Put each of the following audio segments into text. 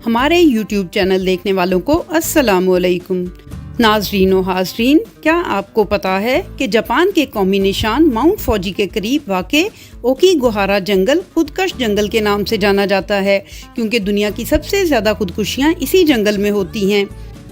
ہمارے YouTube channel دیکھنے والوں کو السلام علیکم۔ ناظرین و حاضرین، کیا آپ کو پتا ہے کہ جاپان کے قومی نشان ماؤنٹ فوجی کے قریب واقع اوکی گوہارا جنگل خودکش جنگل کے نام سے جانا جاتا ہے، کیونکہ دنیا کی سب سے زیادہ خودکشیاں اسی جنگل میں ہوتی ہیں۔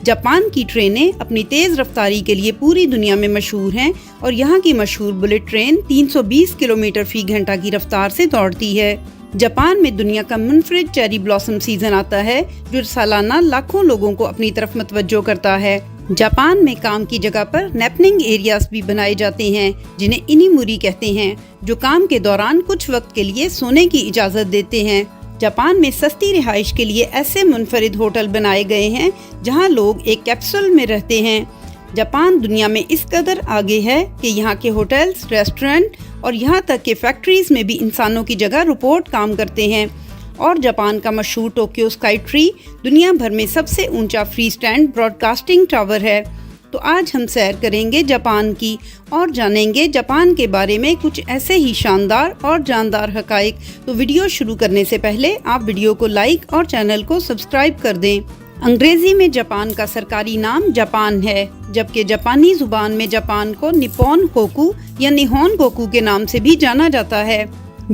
جاپان کی ٹرینیں اپنی تیز رفتاری کے لیے پوری دنیا میں مشہور ہیں اور یہاں کی مشہور بلٹ ٹرین 320 کلومیٹر فی گھنٹہ کی رفتار سے دوڑتی ہے۔ جاپان میں دنیا کا منفرد چیری بلاسم سیزن آتا ہے جو سالانہ لاکھوں لوگوں کو اپنی طرف متوجہ کرتا ہے۔ جاپان میں کام کی جگہ پر نیپننگ ایریاز بھی بنائے جاتے ہیں جنہیں انیموری کہتے ہیں، جو کام کے دوران کچھ وقت کے لیے سونے کی اجازت دیتے ہیں۔ جاپان میں سستی رہائش کے لیے ایسے منفرد ہوٹل بنائے گئے ہیں جہاں لوگ ایک کیپسول میں رہتے ہیں۔ جاپان دنیا میں اس قدر آگے ہے کہ یہاں کے ہوٹلز، ریسٹورنٹ اور یہاں تک کہ فیکٹریز میں بھی انسانوں کی جگہ روبوٹ کام کرتے ہیں۔ اور جاپان کا مشہور ٹوکیو اسکائی ٹری دنیا بھر میں سب سے اونچا free stand broadcasting tower ہے۔ تو آج ہم سیر کریں گے جاپان کی اور جانیں گے جاپان کے بارے میں کچھ ایسے ہی شاندار اور جاندار حقائق۔ تو ویڈیو شروع کرنے سے پہلے آپ ویڈیو کو لائک اور چینل کو سبسکرائب کر دیں۔ انگریزی میں جاپان کا سرکاری نام جاپان ہے، جبکہ جاپانی زبان میں جاپان کو نیپون کوکو یا نیہون کوکو کے نام سے بھی جانا جاتا ہے۔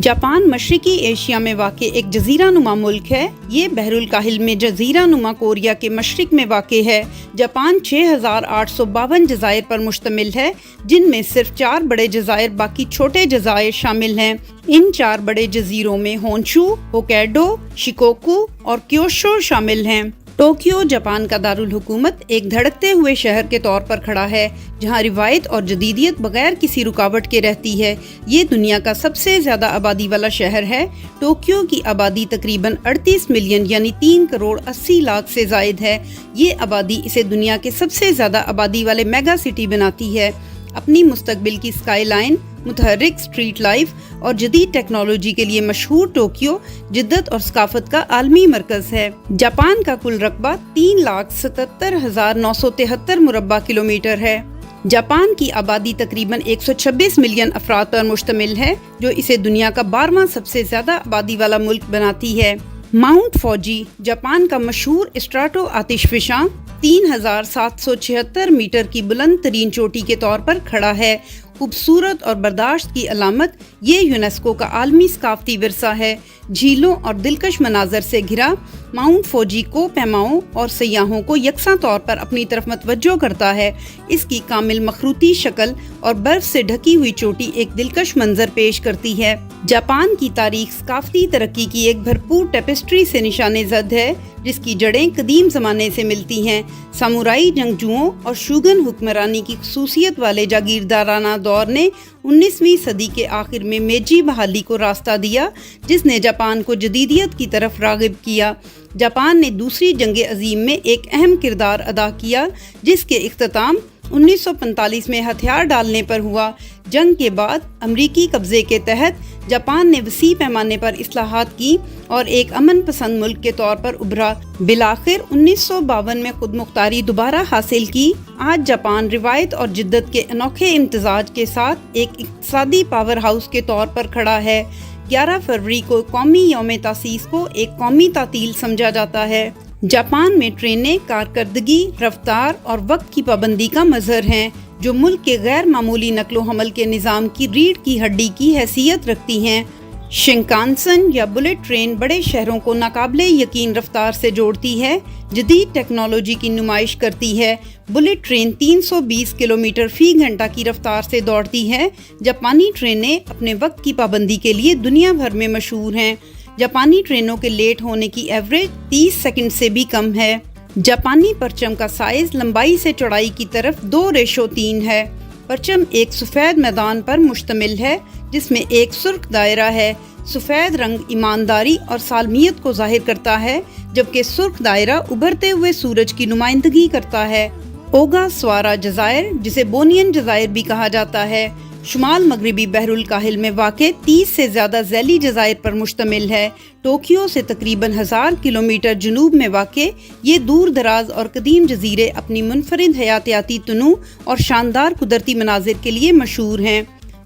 جاپان مشرقی ایشیا میں واقع ایک جزیرہ نما ملک ہے۔ یہ بحر الکاہل میں جزیرہ نما کوریا کے مشرق میں واقع ہے۔ جاپان 6852 جزائر پر مشتمل ہے، جن میں صرف 4 بڑے جزائر باقی چھوٹے جزائر شامل ہیں۔ ان 4 بڑے جزیروں میں ہونشو، ہوکائیڈو، شیکوکو اور کیوشو شامل ہیں۔ ٹوکیو جاپان کا دارالحکومت ایک دھڑکتے ہوئے شہر کے طور پر کھڑا ہے، جہاں روایت اور جدیدیت بغیر کسی رکاوٹ کے رہتی ہے۔ یہ دنیا کا سب سے زیادہ آبادی والا شہر ہے۔ ٹوکیو کی آبادی تقریباً 38 ملین یعنی 3 کروڑ 80 لاکھ سے زائد ہے۔ یہ آبادی اسے دنیا کے سب سے زیادہ آبادی والے میگا سٹی بناتی ہے۔ اپنی مستقبل کی اسکائی لائن، متحرک اسٹریٹ لائف اور جدید ٹیکنالوجی کے لیے مشہور ٹوکیو جدت اور ثقافت کا عالمی مرکز ہے۔ جاپان کا کل رقبہ 3,77,973 مربع کلومیٹر ہے۔ جاپان کی آبادی تقریباً 126 ملین افراد پر مشتمل ہے، جو اسے دنیا کا 12واں سب سے زیادہ آبادی والا ملک بناتی ہے۔ ماؤنٹ فوجی جاپان کا مشہور اسٹراٹو آتش فشاں 3,776 میٹر کی بلند ترین چوٹی کے طور پر کھڑا ہے۔ خوبصورت اور برداشت کی علامت، یہ یونیسکو کا عالمی ثقافتی ورثہ ہے۔ جھیلوں اور دلکش مناظر سے گھرا ماؤنٹ فوجی کو پیماؤں اور سیاحوں کو یکساں طور پر اپنی طرف متوجہ کرتا ہے۔ اس کی کامل مخروطی شکل اور برف سے ڈھکی ہوئی چوٹی ایک دلکش منظر پیش کرتی ہے۔ جاپان کی تاریخ ثقافتی ترقی کی ایک بھرپور ٹیپسٹری سے نشانے زد ہے، جس کی جڑیں قدیم زمانے سے ملتی ہیں۔ سامورائی جنگجوؤں اور شوگن حکمرانی کی خصوصیت والے جاگیردارانہ دور نے 19ویں صدی کے آخر میں میجی بحالی کو راستہ دیا، جس نے جاپان کو جدیدیت کی طرف راغب کیا۔ جاپان نے دوسری جنگ عظیم میں ایک اہم کردار ادا کیا، جس کے اختتام 1945 میں ہتھیار ڈالنے پر ہوا۔ جنگ کے بعد امریکی قبضے کے تحت جاپان نے وسیع پیمانے پر اصلاحات کی اور ایک امن پسند ملک کے طور پر ابھرا۔ بالآخر 1952 میں خود مختاری دوبارہ حاصل کی۔ آج جاپان روایت اور جدت کے انوکھے امتزاج کے ساتھ ایک اقتصادی پاور ہاؤس کے طور پر کھڑا ہے۔ 11 فروری کو قومی یوم تاسیس کو ایک قومی تعطیل سمجھا جاتا ہے۔ جاپان میں ٹرینیں کارکردگی، رفتار اور وقت کی پابندی کا مظہر ہیں، جو ملک کے غیر معمولی نقل و حمل کے نظام کی ریڑھ کی ہڈی کی حیثیت رکھتی ہیں۔ شنکانسن یا بلٹ ٹرین بڑے شہروں کو ناقابل یقین رفتار سے جوڑتی ہے، جدید ٹیکنالوجی کی نمائش کرتی ہے۔ بلٹ ٹرین 320 کلومیٹر فی گھنٹہ کی رفتار سے دوڑتی ہے۔ جاپانی ٹرینیں اپنے وقت کی پابندی کے لیے دنیا بھر میں مشہور ہیں۔ جاپانی ٹرینوں کے لیٹ ہونے کی ایوریج 30 سیکنڈ سے بھی کم ہے۔ جاپانی پرچم کا سائز لمبائی سے چوڑائی کی طرف 2:3 ہے۔ پرچم ایک سفید میدان پر مشتمل ہے، جس میں ایک سرخ دائرہ ہے۔ سفید رنگ ایمانداری اور سالمیت کو ظاہر کرتا ہے، جبکہ سرخ دائرہ ابھرتے ہوئے سورج کی نمائندگی کرتا ہے۔ اوگا سوارا جزائر، جسے بونین جزائر بھی کہا جاتا ہے، شمال مغربی بحر الکاہل میں واقع 30 سے زیادہ ذیلی جزائر پر مشتمل ہے۔ ٹوکیو سے تقریباً 1000 کلومیٹر جنوب میں واقع یہ دور دراز اور قدیم جزیرے اپنی منفرد حیاتیاتی تنوع اور شاندار قدرتی مناظر کے لیے مشہور ہیں۔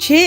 6